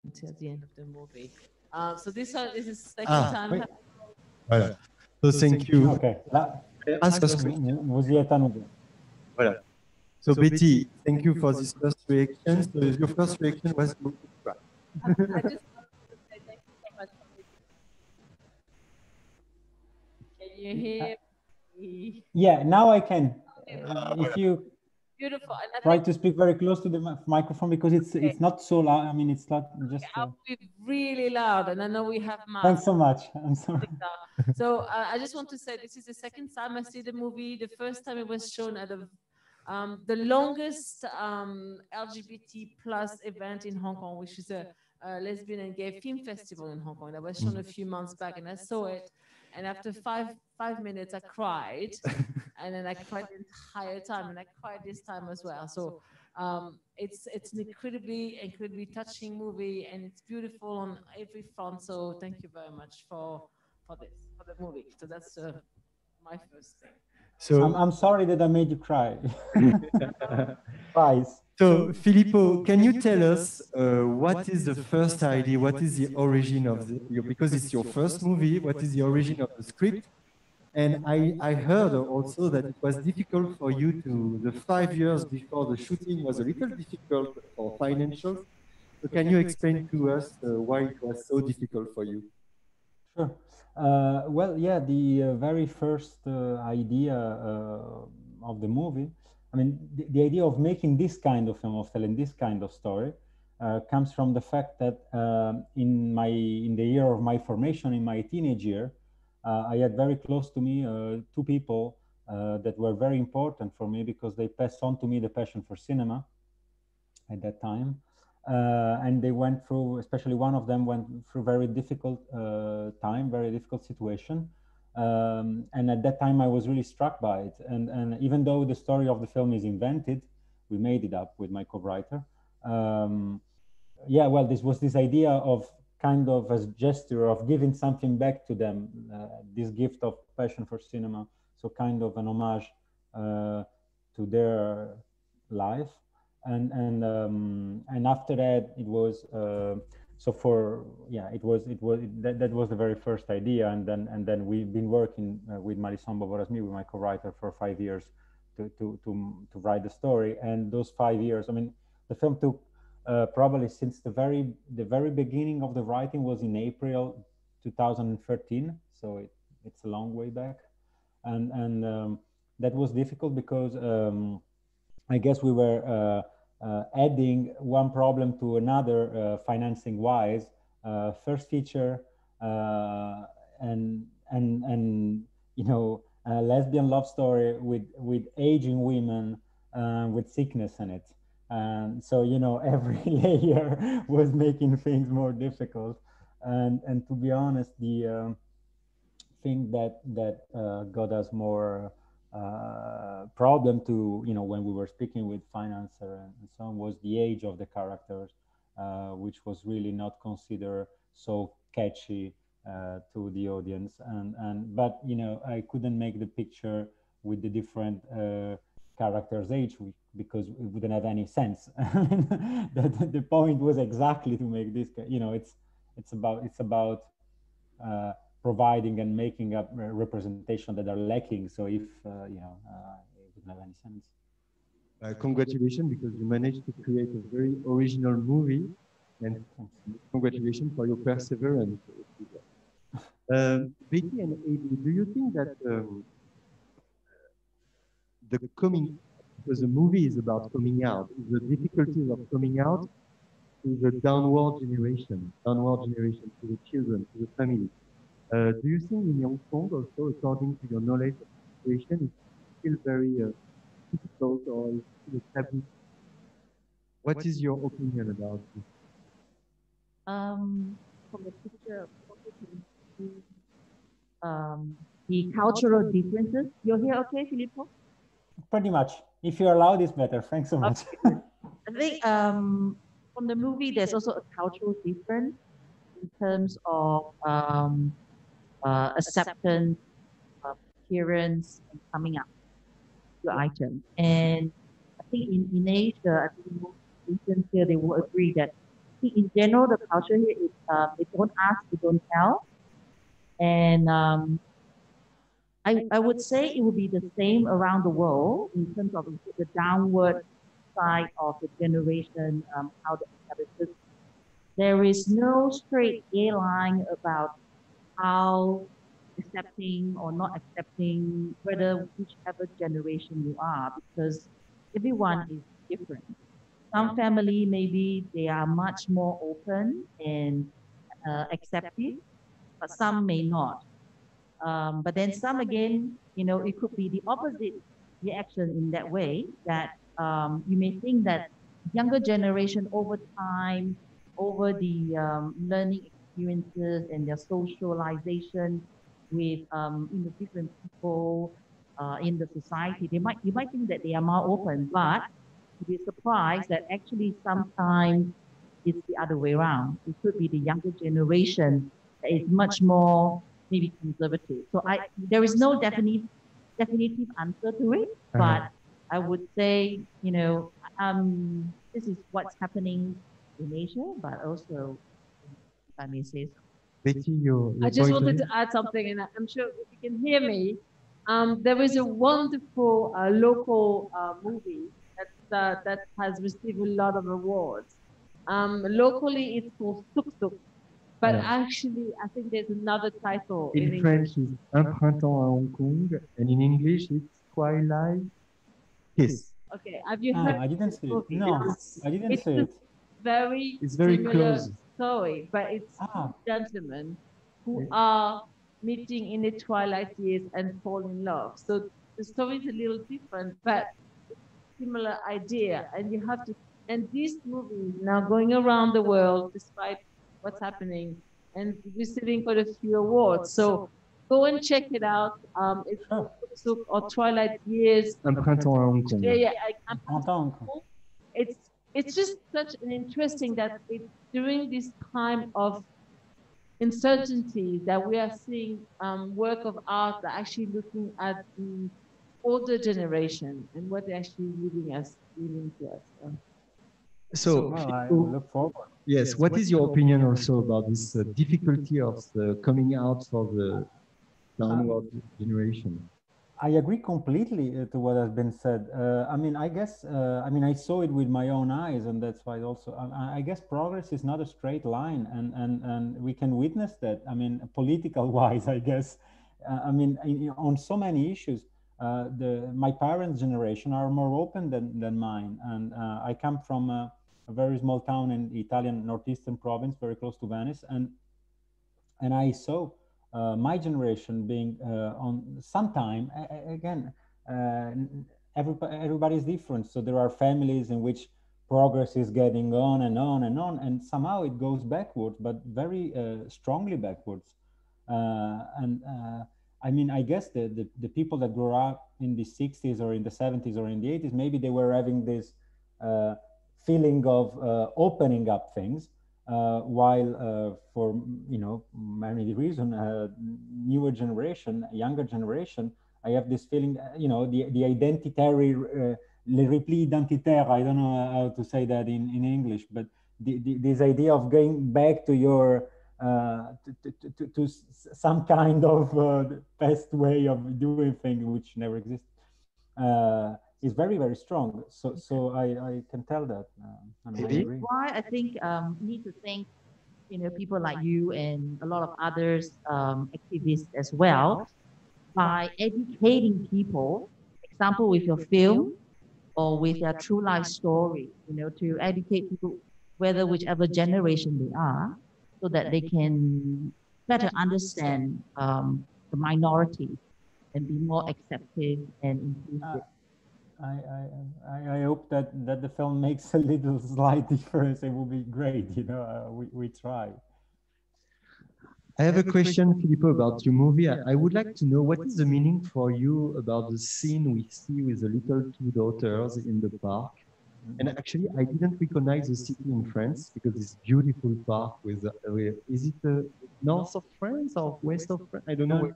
until the end of the movie. So this is the second time. Oui. Voilà. So thank you. Okay. Ask us. Vous y êtes à nouveau. Voilà. So Betty, thank you for this first reaction. So your first reaction was to cry. I just wanted to say thank you so much for this. Can you hear me? Yeah, now I can. If you Beautiful. And I try think to speak very close to the microphone because it's not so loud. I mean, it's not just. I'll be really loud, and I know we have masks. Thanks so much. I'm sorry. So I just want to say this is the second time I see the movie. The first time it was shown at the longest LGBT plus event in Hong Kong, which is a lesbian and gay film festival in Hong Kong. That was shown a few months back, and I saw it. And after five minutes, I cried, and then I cried the entire time, and I cried this time as well. So it's an incredibly touching movie, and it's beautiful on every front. So thank you very much for the movie. So that's my first thing. So I'm sorry that I made you cry. Twice. So Filippo, can you tell us what is the first idea? What is the origin of because it's your first movie, what is the origin of the script? And I heard also that it was difficult for you the 5 years before the shooting was a little difficult for financials. So can you explain to us why it was so difficult for you? Sure. Well, yeah, the very first idea of the movie, I mean, the idea of making this kind of film, of telling this kind of story, comes from the fact that in the year of my formation, in my teenage year, I had very close to me two people that were very important for me because they passed on to me the passion for cinema at that time. And they went through, especially one of them went through very difficult time, very difficult situation. And at that time I was really struck by it. And even though the story of the film is invented, we made it up with my co-writer. Yeah, well, this was this idea of kind of a gesture of giving something back to them, this gift of passion for cinema. So kind of an homage to their life. And after that it was so for that was the very first idea, and then we've been working with Marisol Bovorasmi, with my co-writer, for 5 years to write the story. And those 5 years, I mean, the film took probably since the very beginning of the writing was in April 2013, so it's a long way back, and that was difficult because I guess we were adding one problem to another, financing wise. First feature, and you know, a lesbian love story with aging women, with sickness in it. And so, you know, every layer was making things more difficult. And to be honest, the thing that got us more problem to, you know, when we were speaking with financer and so on, was the age of the characters, which was really not considered so catchy to the audience. But you know, I couldn't make the picture with the different characters' age because it wouldn't have any sense. The point was exactly to make this, you know, it's about providing and making up representation that are lacking. So if you know, it wouldn't have any sense. Congratulations, because you managed to create a very original movie, and congratulations for your perseverance. Betty and Amy, do you think that the coming, because the movie is about coming out, the difficulties of coming out to the downward generation to the children, to the family? Do you think in Hong Kong also, according to your knowledge of the situation, it's still very difficult, or is it taboo? What is your opinion about this? From the picture, the cultural differences. You're here, okay, Filippo? Pretty much. If you're allowed, it's better. Thanks so much. Okay. I think from the movie, there's also a cultural difference in terms of acceptance, appearance, and coming up to items. And I think in Asia, I think most Asians here, they will agree that think in general, the culture here is they don't ask, they don't tell. And I would say it would be the same around the world in terms of the downward side of the generation, how they inhabit. There is no straight A line about how accepting or not accepting, whether whichever generation you are, because everyone is different. Some family, maybe they are much more open and accepting, but some may not. But then some again, you know, it could be the opposite reaction in that way that you may think that younger generation over time, over the learning experiences and their socialization with different people in the society, you might think that they are more open, but you'll be surprised that actually sometimes it's the other way around. It could be the younger generation that is much more maybe conservative. So there is no definitive answer to it, but I would say, you know, this is what's happening in Asia, but also, if I may say so. Betty, I just wanted to add something, and I'm sure if you can hear me, there is a wonderful local movie that has received a lot of awards. Locally, it's called Tuk Tuk, but actually, I think there's another title in French. It's Un printemps à Hong Kong, and in English, it's Twilight Kiss. Okay, have you heard? I didn't see it. No, I didn't see it. It's very close story, but it's gentlemen who are meeting in the twilight years and fall in love. So the story is a little different, but similar idea. And you have to, and these movies now going around the world, despite what's happening, and receiving quite a few awards. So go and check it out. It's or Twilight Years. Un printemps à Hong Kong. It's just such an interesting that it's during this time of uncertainty that we are seeing work of art that actually looking at the older generation and what they're actually leaving to us. So I look forward. Yes, what is your opinion also about this difficulty of coming out for the downward generation? I agree completely to what has been said. I mean, I guess, I mean, I saw it with my own eyes, and that's why also, I guess progress is not a straight line, and we can witness that. I mean, political wise, I guess, I mean, on so many issues, my parents' generation are more open than mine. And I come from a very small town in the Italian northeastern province, very close to Venice. And I saw my generation being on sometime again everybody is different, so there are families in which progress is getting on and on and on, and somehow it goes backwards, but very strongly backwards. I mean, I guess the people that grew up in the 60s or in the 70s or in the 80s, maybe they were having this feeling of opening up things. While for many reasons, newer generation, younger generation, I have this feeling, the identitary, le repli identitaire, I don't know how to say that in English, but this idea of going back to your, to some kind of past way of doing things which never existed. Is very, very strong. So I can tell that. I mean, I agree. Why I think need to thank people like you and a lot of others activists as well by educating people. Example with your film or with your true life story. To educate people whether whichever generation they are, so that they can better understand the minority and be more accepting and inclusive. I hope that the film makes a little slight difference. It will be great. We try. I have a question, Filippo, about your movie. I would like to know what is the meaning for you about the scene we see with the little two daughters in the park. And actually, I didn't recognize the city in France because it's beautiful park with. Is it north of France or west of France? I don't know.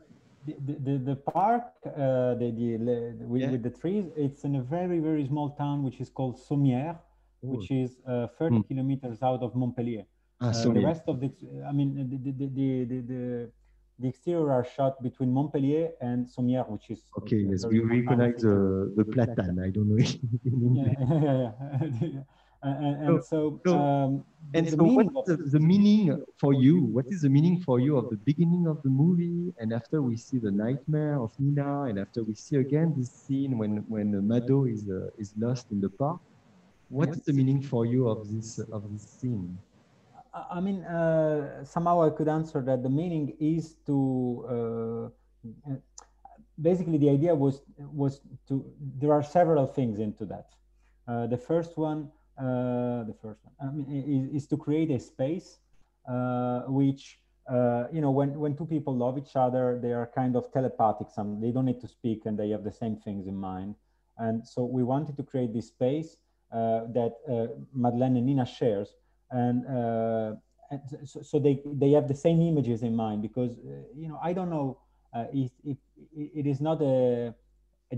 The park with the trees, it's in a very, very small town which is called Sommières, which is 30 kilometers out of Montpellier. The rest of the, I mean, the exterior are shot between Montpellier and Sommières, which is okay. Yes, we recognize the platane. I don't know if in English. Yeah. And so what's the meaning for you? What is the meaning for you of the beginning of the movie, and after we see the nightmare of Nina, and after we see again this scene when Mado is lost in the park? What is the meaning for you of this scene? I mean, somehow I could answer that the meaning is to basically the idea was to, there are several things into that. The first one I mean, is to create a space which you know, when two people love each other, they are kind of telepathic. They don't need to speak, and they have the same things in mind. And so we wanted to create this space that Madeleine and Nina shares, and so they have the same images in mind, because you know, I don't know if it is not a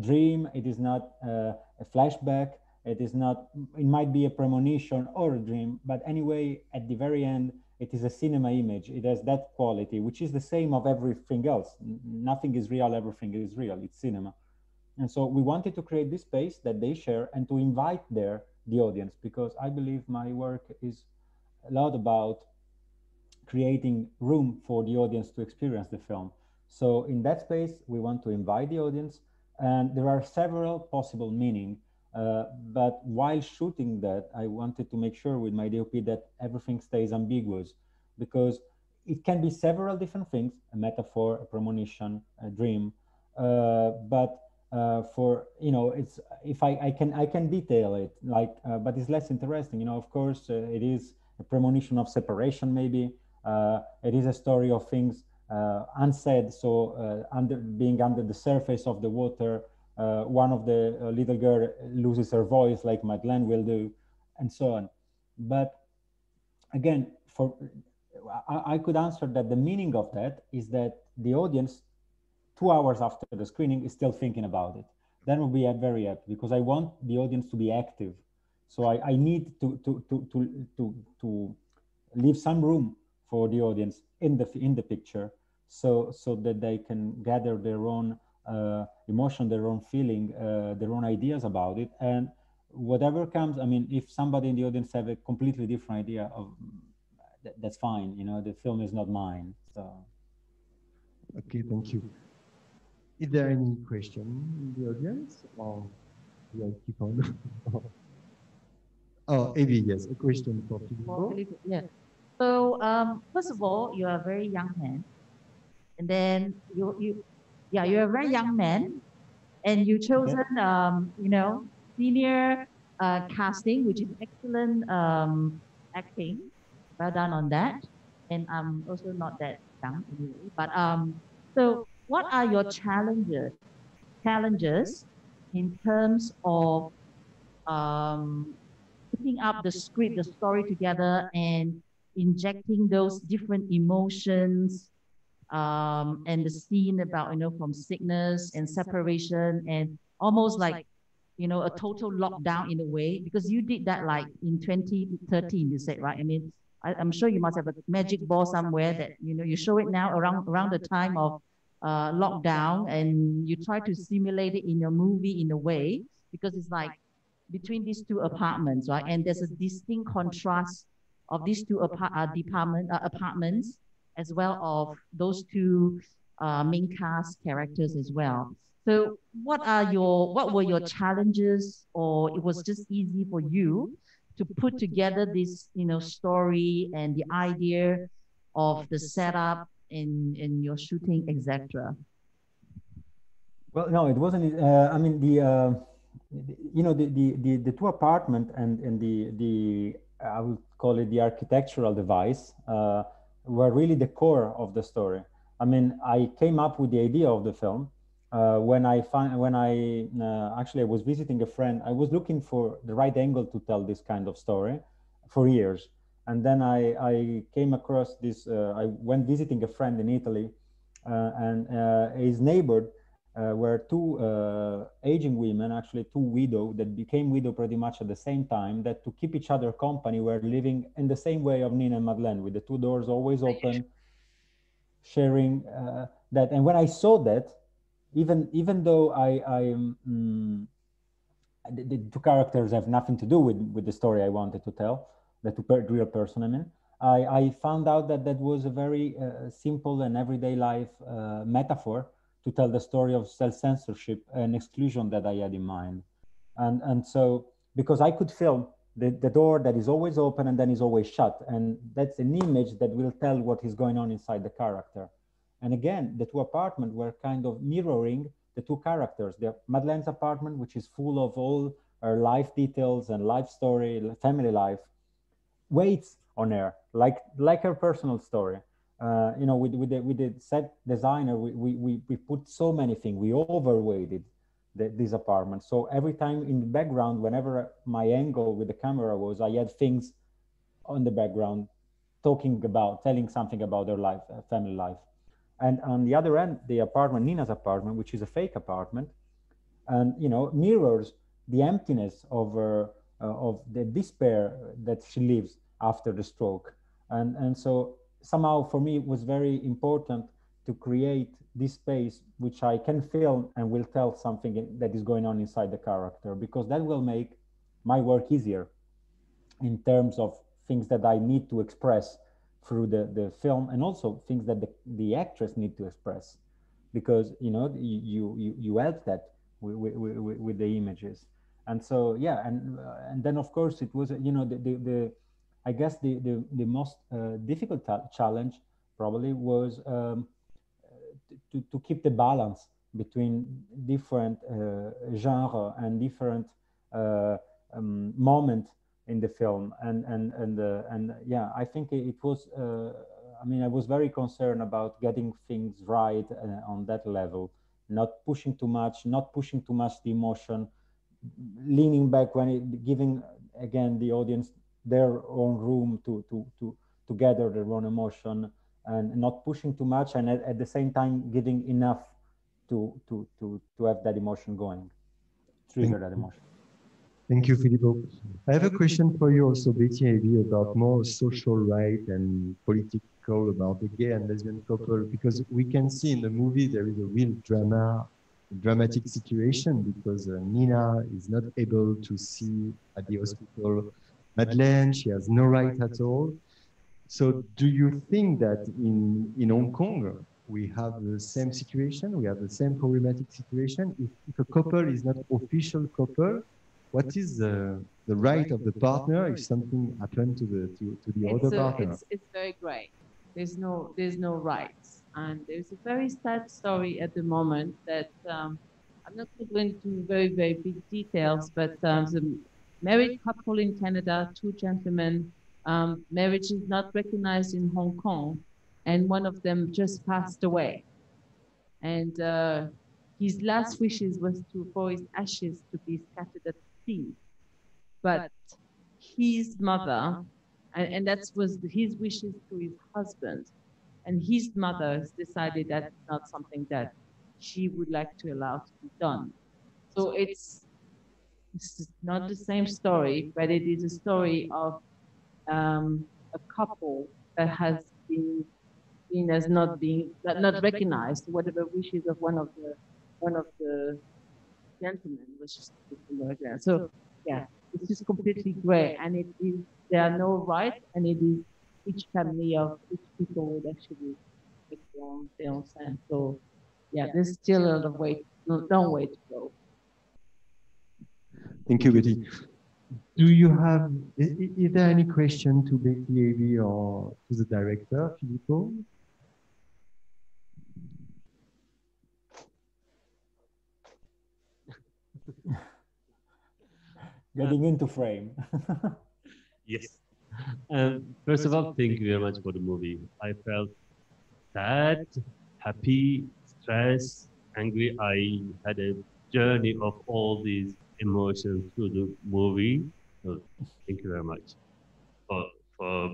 dream, it is not a flashback, it is not, it might be a premonition or a dream, but anyway, at the very end, it is a cinema image. It has that quality, which is the same of everything else. Nothing is real, everything is real. It's cinema. And so we wanted to create this space that they share and to invite there the audience, because I believe my work is a lot about creating room for the audience to experience the film. So in that space, we want to invite the audience, and there are several possible meaning. But while shooting that, I wanted to make sure with my DOP that everything stays ambiguous, because it can be several different things: a metaphor, a premonition, a dream. But for, you know, it's, if I can detail it, like, but it's less interesting. You know, of course, it is a premonition of separation, maybe. It is a story of things unsaid, so being under the surface of the water, one of the little girl loses her voice, like Madeleine will do, and so on. But again, I could answer that the meaning of that is that the audience, 2 hours after the screening, is still thinking about it. Then we'll be very happy, because I want the audience to be active. So I need to leave some room for the audience in the picture, so that they can gather their own emotion, their own feeling, their own ideas about it. And whatever comes, I mean, if somebody in the audience have a completely different idea of that's fine. You know, the film is not mine. So okay, thank you. Is there any question in the audience, or do I keep on? Oh, Evie, yes, a question for Filippo. Yeah. So first of all, you are a very young man, and then you're a very young man, and you chosen you know, senior casting, which is excellent acting. Well done on that. And I'm also not that young anyway. But so what are your challenges in terms of putting up the script, the story together, and injecting those different emotions, and the scene about, you know, from sickness and separation, and almost like, you know, a total lockdown in a way, because you did that like in 2013, you said, right? I mean, I'm sure you must have a magic ball somewhere that, you know, you show it now around the time of lockdown, and you try to simulate it in your movie in a way, because it's like between these two apartments, right? And there's a distinct contrast of these two apartments, as well of those two main cast characters as well. So what were your challenges, or it was just easy for you to put together this, you know, story and the idea of the setup in your shooting, etc.? well, no, it wasn't. I mean, you know, the two apartment and the I would call it the architectural device were really the core of the story. I mean, I came up with the idea of the film when I actually I was visiting a friend. I was looking for the right angle to tell this kind of story for years, and then I came across this. I went visiting a friend in Italy, and his neighbor were two aging women, actually two widows that became widow pretty much at the same time, that to keep each other company were living in the same way of Nina and Madeleine, with the two doors always open, sharing that. And when I saw that, even though the two characters have nothing to do with the story I wanted to tell, the real person, I mean, I found out that that was a very simple and everyday life metaphor to tell the story of self-censorship and exclusion that I had in mind. And so, because I could film the door that is always open and then is always shut, and that's an image that will tell what is going on inside the character. And again, the two apartments were kind of mirroring the two characters. The Madeleine's apartment, which is full of all her life details and life story, family life, waits on her like her personal story. You know, with the set designer, we put so many things. We overweighted this apartment. So every time in the background, whenever my angle with the camera was, I had things on the background telling something about their life, family life. And on the other end, the apartment, Nina's apartment, which is a fake apartment, and you know, mirrors the emptiness of the despair that she lives after the stroke. And so somehow for me it was very important to create this space which I can film and will tell something that is going on inside the character, because that will make my work easier in terms of things that I need to express through the film, and also things that the actress need to express, because you know you help that with the images. And so yeah, and then of course it was, you know, the I guess the most difficult challenge probably was to keep the balance between different genre and different moment in the film. And yeah, I think it was I mean, I was very concerned about getting things right on that level, not pushing too much the emotion, leaning back when giving again the audience their own room to gather their own emotion, and not pushing too much, and at the same time giving enough to have that emotion going, trigger that emotion. Thank you, Filippo. I have a question for you also, Betty, maybe about more social right and political about the gay and lesbian couple, because we can see in the movie there is a real dramatic situation, because Nina is not able to see at the hospital Madeleine. She has no right at all. So do you think that in Hong Kong, we have the same situation, we have the same problematic situation? If a couple is not official couple, what is the right of the partner if something happened to the other partner? It's very gray. There's no rights, and there's a very sad story at the moment that I'm not going to go into very big details, but the married couple in Canada, two gentlemen, marriage is not recognized in Hong Kong, and one of them just passed away, and his last wishes was for his ashes to be scattered at sea. But his mother, and that was his wishes to his husband, and his mother has decided that's not something that she would like to allow to be done. So it's not the same story, but it is a story of a couple that has been seen as not recognized. Whatever wishes of one of the gentlemen was just recognized. So yeah, it's just completely gray, and it is, there are no rights, and it is each family of each people would actually make their own stand. So yeah, there's still a lot of long way to go. Thank you, Betty. Do you have, is there any question to Betty, Abby, or to the director, Filippo? Getting into frame. Yes. First of all, thank you very much for the movie. I felt sad, happy, stressed, angry. I had a journey of all these emotions through the movie. So thank you very much for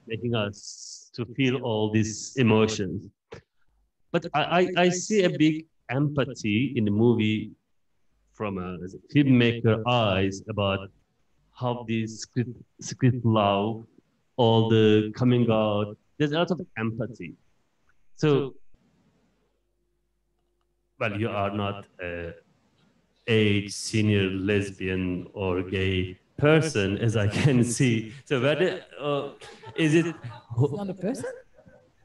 making us to feel all these emotions. But I see a big empathy in the movie from a filmmaker eyes about how this secret love, all the coming out. There's a lot of empathy. So, well, you are not a age senior lesbian or gay person, as I can see. So, whether is it? It's not a person?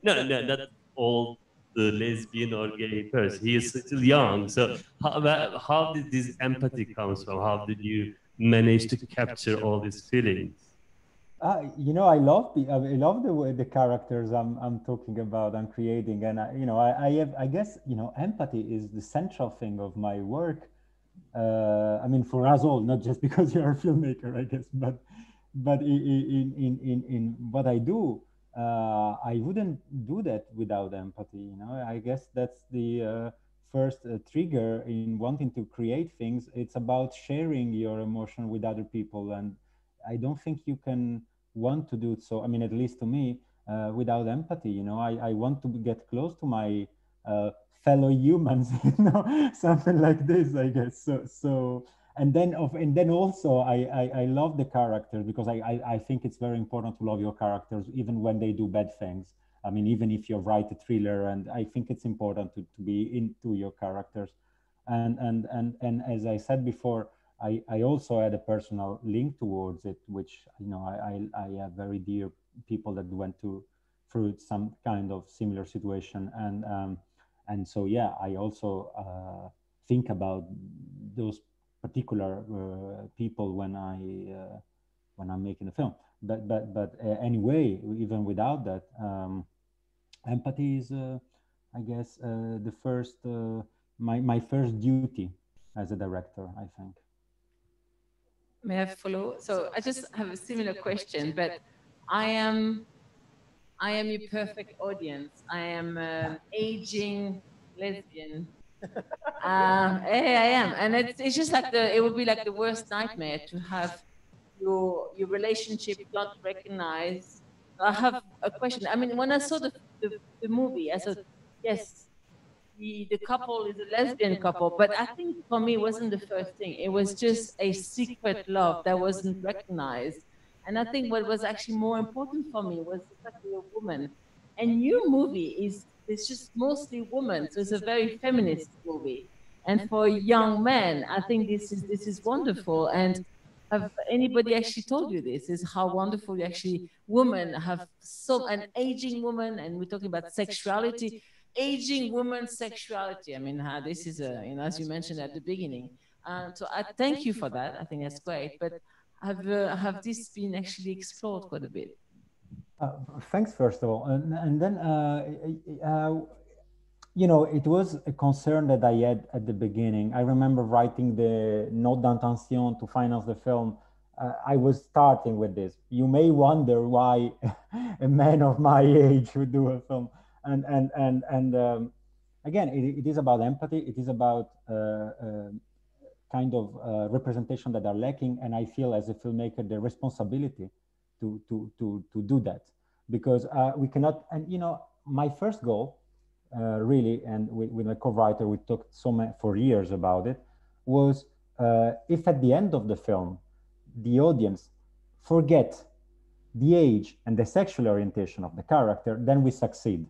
No, no, not all the lesbian or gay person. He is still young. So, how did this empathy comes from? How did you manage to capture all these feelings? You know, I love the way the characters I'm talking about, I'm creating, and I guess empathy is the central thing of my work. I mean, for us all, not just because you're a filmmaker, I guess, but in what I do, I wouldn't do that without empathy. I guess that's the first trigger in wanting to create things. It's about sharing your emotion with other people, and I don't think you can want to do it. So, I mean, at least to me, without empathy, I want to get close to my fellow humans, something like this, I guess. So, and then also I love the characters, because I think it's very important to love your characters even when they do bad things. I mean, even if you write a thriller, and I think it's important to be into your characters. And as I said before, I also had a personal link towards it, which I have very dear people that went through some kind of similar situation, and so yeah, I also think about those particular people when I'm making a film. But anyway, even without that, empathy is, I guess, the first my first duty as a director, I think. May I follow? So I just have a similar question, but I am your perfect audience. I am an aging lesbian. I am, and it's just like it would be like the worst nightmare to have your relationship not recognized. I have a question. I mean, when I saw the movie, I thought, yes, the couple is a lesbian couple, but I think for me it wasn't the first thing. It was just a secret love that wasn't recognized. And I think what was actually more important for me was the fact that you're a woman. And your movie is it's just mostly women, so it's a very feminist movie. And for young men, I think this is wonderful. And have anybody actually told you this? Is how wonderful actually women have an aging woman, and we're talking about sexuality, aging woman sexuality. I mean, this is as you mentioned at the beginning. So I thank you for that. I think that's great. But have this been actually explored quite a bit? Thanks, first of all, and then it was a concern that I had at the beginning. I remember writing the note d'intention to finance the film. I was starting with this. You may wonder why a man of my age would do a film, and again, it is about empathy. It is about kind of representation that are lacking, and I feel as a filmmaker the responsibility to do that, because we cannot. And my first goal, really, and with my co-writer, we talked for years about it, was if at the end of the film, the audience forget the age and the sexual orientation of the character, then we succeed,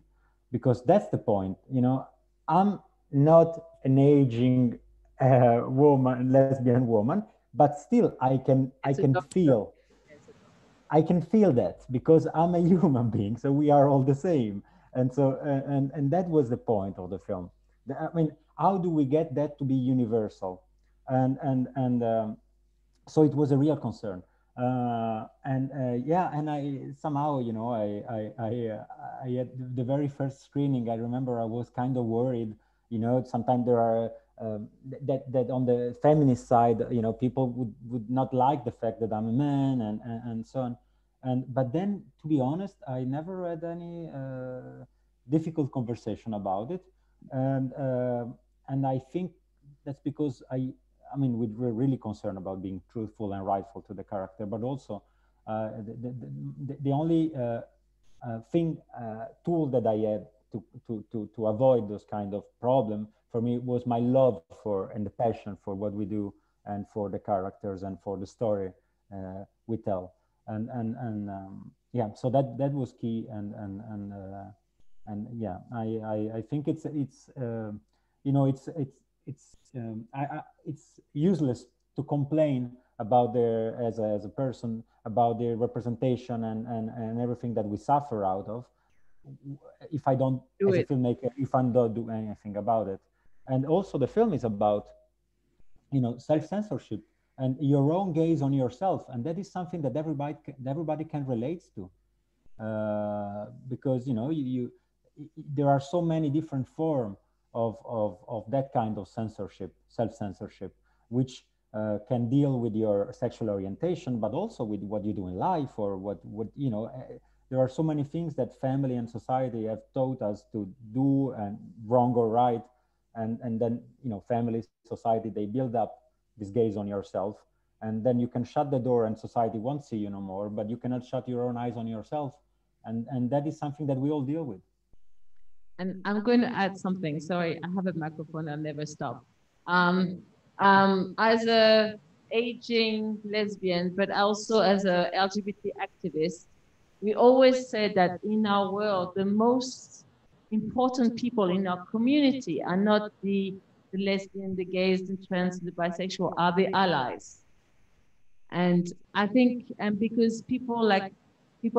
because that's the point. I'm not an aging woman, lesbian woman, but still I can feel that, because I'm a human being, so we are all the same. And so, and that was the point of the film. I mean, how do we get that to be universal? And so it was a real concern. Yeah, and I somehow, I had the very first screening. I remember I was kind of worried. Sometimes there are that on the feminist side, people would not like the fact that I'm a man, and so on. But then, to be honest, I never had any difficult conversation about it, and I think that's because I mean, we're really concerned about being truthful and rightful to the character, but also the only tool that I had to avoid those kind of problem, for me, was my love for and the passion for what we do and for the characters and for the story we tell. Yeah, so that was key. And yeah, I think it's you know, it's useless to complain about their as a person about their representation and everything that we suffer out of, if I don't, as a filmmaker, if I don't do anything about it. And also the film is about, you know, self-censorship and your own gaze on yourself, and that is something that everybody can relate to, because, you know, there are so many different forms of that kind of censorship, self-censorship, which can deal with your sexual orientation, but also with what you do in life, or what you know. There are so many things that family and society have taught us to do, and wrong or right, and then, you know, family, society, they build up this gaze on yourself, and then you can shut the door and society won't see you no more, but you cannot shut your own eyes on yourself, and that is something that we all deal with. And I'm going to add something. Sorry, I have a microphone. I'll never stop. As a aging lesbian, but also as a LGBT activist, we always say that in our world, the most important people in our community are not the lesbian, the gays, the trans, the bisexual, are the allies. And I think, and because people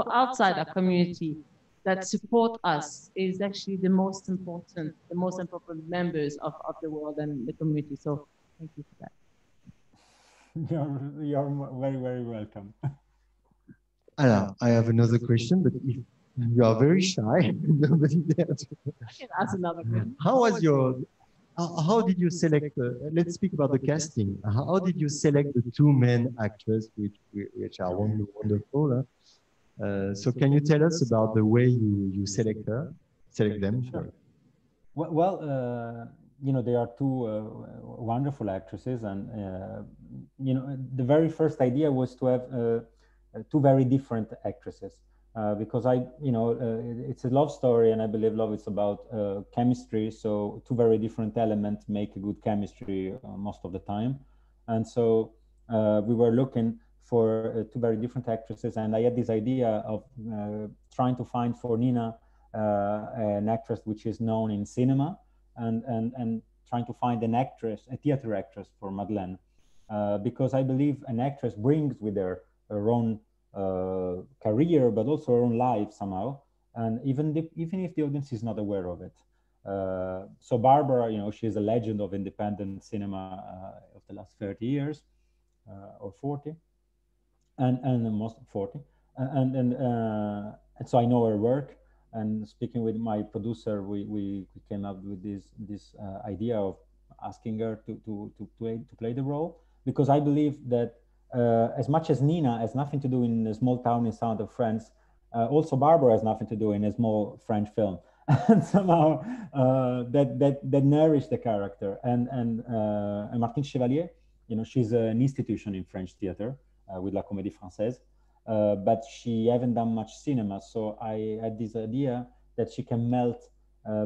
outside our community that support us is actually the most important members of the world and the community. So thank you for that. You're very, very welcome. Alors, I have another question, but if you are very shy, nobody there. I can ask another question. How did you select? Let's speak about the casting. How did you select the two main actors, which are wonderful? So can you tell us about the way you select them? Sure. Well, you know, they are two wonderful actresses, and you know, the very first idea was to have two very different actresses, because you know, it's a love story, and I believe love is about chemistry. So two very different elements make a good chemistry most of the time, and so we were looking for two very different actresses, and I had this idea of trying to find for Nina an actress which is known in cinema, and trying to find an actress, a theater actress for Madeleine, because I believe an actress brings with her own career, but also her own life somehow, and even if the audience is not aware of it. So Barbara, you know, she is a legend of independent cinema of the last 30 years or 40. And most 40, and so I know her work. And speaking with my producer, we came up with this idea of asking her to play the role, because I believe that as much as Nina has nothing to do in a small town in south of France, also Barbara has nothing to do in a small French film, and somehow that nourished the character. And Martine Chevalier, you know, she's an institution in French theater. With La Comédie Française, but she haven't done much cinema. So I had this idea that she can melt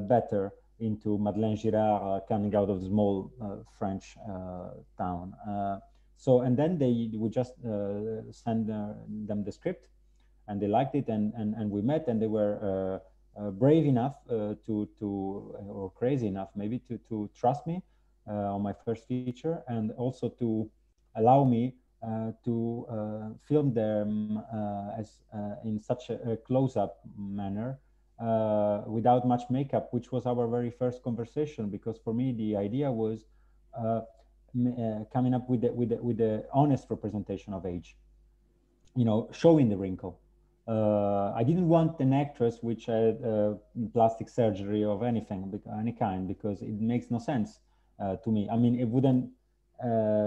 better into Madeleine Girard, coming out of the small French town. So, and then we just send them the script, and they liked it, and we met, and they were brave enough or crazy enough maybe to trust me on my first feature, and also to allow me to film them as in such a close-up manner without much makeup, which was our very first conversation. Because for me, the idea was coming up with the honest representation of age, you know, showing the wrinkle. I didn't want an actress which had plastic surgery of anything, any kind, because it makes no sense to me. I mean, it wouldn't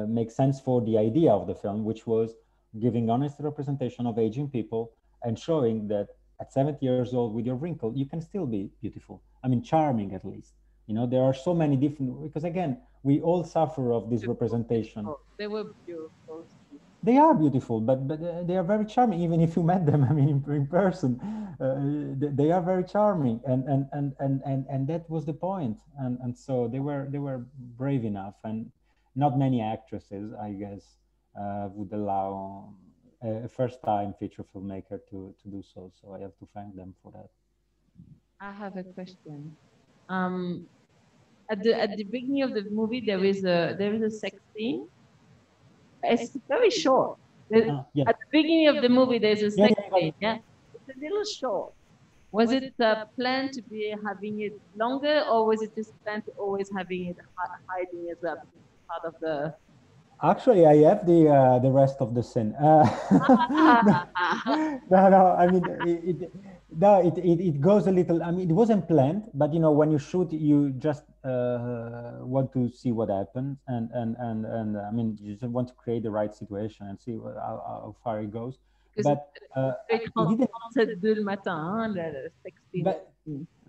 make sense for the idea of the film, which was giving honest representation of aging people and showing that at 70 years old with your wrinkle, you can still be beautiful. I mean, charming at least. You know, there are so many different, because again, we all suffer of this representation. They were beautiful. They are beautiful, but they are very charming. Even if you met them, I mean, in person, they are very charming, and that was the point. And so they were brave enough, and not many actresses, I guess, would allow a first-time feature filmmaker to do so. So I have to thank them for that. I have a question. At the beginning of the movie, there is a sex scene. It's very short. Yeah. At the beginning of the movie, there's a sex scene. Yeah. Yeah, it's a little short. Was it planned to be having it longer, or was it just planned to always having it hiding as well? Part of the. Actually, I have the rest of the scene. No. I mean, it goes a little. I mean, it wasn't planned, but you know, when you shoot, you just want to see what happens, and I mean, you just want to create the right situation and see how far it goes. But it didn't.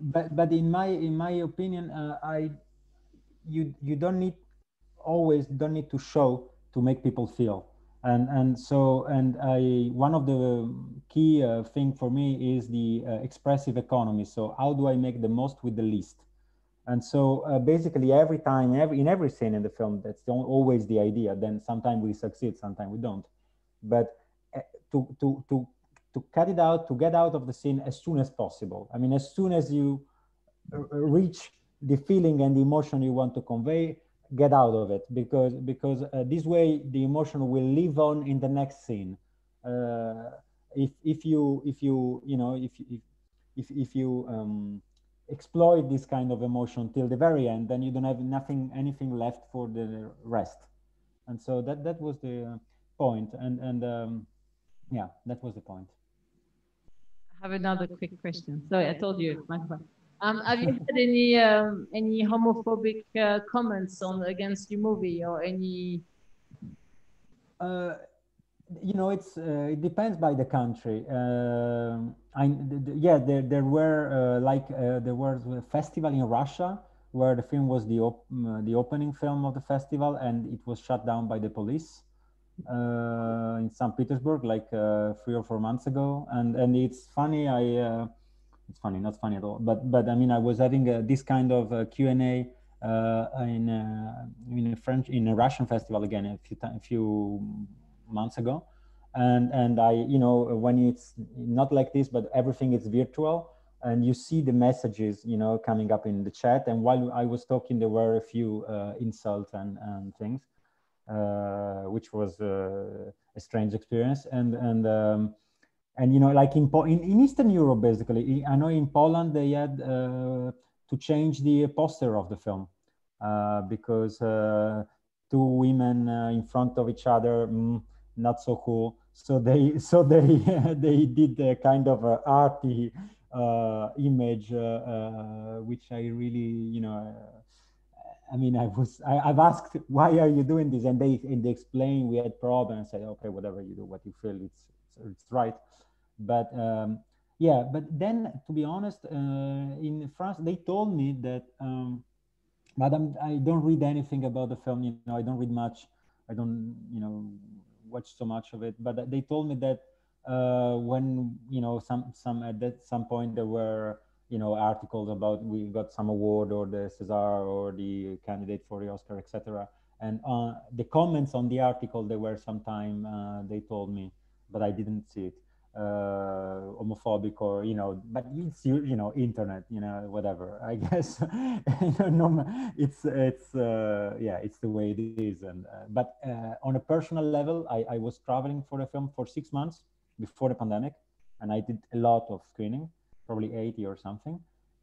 But in my opinion, you don't need to show to make people feel, and one of the key thing for me is the expressive economy. So how do I make the most with the least? And so basically every time, in every scene in the film, that's always the idea. Then sometimes we succeed, sometimes we don't. But to cut it out, to get out of the scene as soon as possible. I mean, as soon as you reach the feeling and the emotion you want to convey, get out of it, because this way the emotion will live on in the next scene. If you exploit this kind of emotion till the very end, then you don't have anything left for the rest. And so that was the point, and yeah, that was the point. I have another quick question. Sorry, I told you my question. Have you had any homophobic comments against your movie, or any? You know, it depends by the country. Yeah, there were there was a festival in Russia where the film was the opening film of the festival, and it was shut down by the police in St. Petersburg, like 3 or 4 months ago. And it's funny, it's funny, not funny at all, but I mean, I was having this kind of Q&A in a Russian festival again a few months ago, and I, you know, when it's not like this, but everything is virtual, and you see the messages, you know, coming up in the chat, and while I was talking, there were a few insults and things, which was a strange experience, and you know, like in Eastern Europe, basically, I know in Poland they had to change the poster of the film because two women in front of each other, not so cool. So they they did a kind of arty image, which I really, you know. I mean, I've asked, why are you doing this? And they explained we had problems. I said, okay, whatever you do, what you feel, it's right. But yeah, but then, to be honest, in France, they told me that, Madam, I don't read anything about the film. You know, I don't read much. I don't, you know, watch so much of it. But they told me that when, you know, at some point there were, you know, articles about we got some award or the César or the candidate for the Oscar, etc. And the comments on the article, there were sometime they told me, but I didn't see it, homophobic, or, you know, but it's, you know, internet, you know, whatever, I guess. No, it's yeah, it's the way it is. And but on a personal level, I was traveling for the film for 6 months before the pandemic, and I did a lot of screening, probably 80 or something,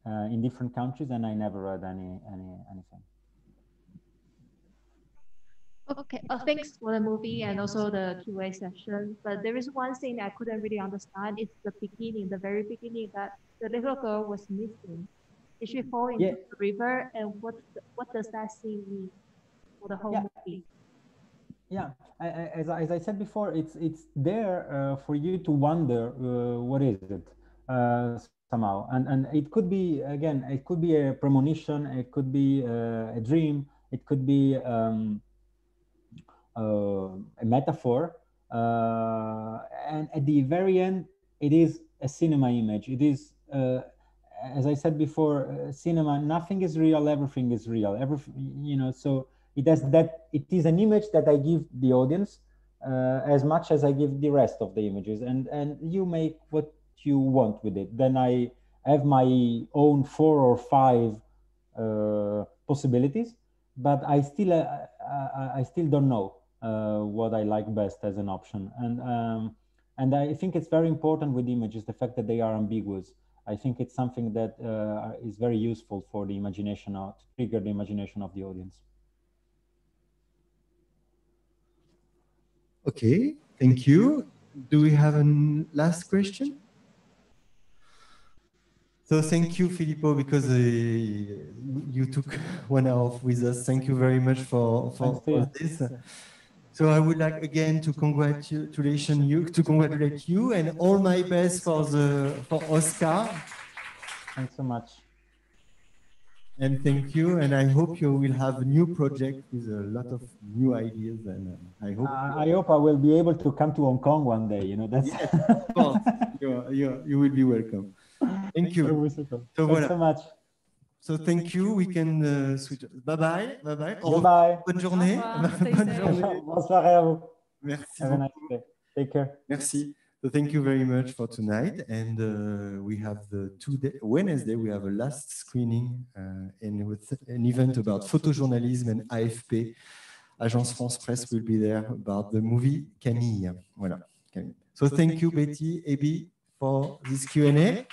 in different countries, and I never read anything. Okay, thanks for the movie and also the Q&A session. But there is one thing I couldn't really understand. It's the beginning, the very beginning, that the little girl was missing. Did she fall into the river? And what does that scene mean for the whole movie? Yeah, as I said before, it's there for you to wonder what is it somehow, and it could be, again, it could be a premonition, it could be a dream, it could be a metaphor, And at the very end, it is a cinema image. It is, as I said before, cinema. Nothing is real. Everything is real. So it has that. It is an image that I give the audience as much as I give the rest of the images, and you make what you want with it. Then I have my own 4 or 5 possibilities, but I still don't know what I like best as an option. And I think it's very important with images, the fact that they are ambiguous. I think it's something that is very useful for the imagination, to trigger the imagination of the audience. Okay, thank you. Do we have a last question? So thank you, Filippo, because you took 1 hour off with us. Thank you very much for this. So I would like again to congratulate you and all my best for Oscar. Thanks so much. And thank you. And I hope you will have a new project with a lot of new ideas. And I hope I will be able to come to Hong Kong one day. That's. Yes, of course. You will be welcome. Thank you. So Thanks so much. So thank you. We can switch. Bye-bye. Bye-bye. Bye-bye. Bonne journée. Bonne journée. Bonne soirée à vous. Merci. Have a nice day. Take care. Merci. So thank you very much for tonight. And we have Wednesday, we have a last screening and with an event about photojournalism and AFP. Agence France Presse will be there about the movie Camille. Voilà. Camille. So thank you, Betty, Abby, for this Q&A.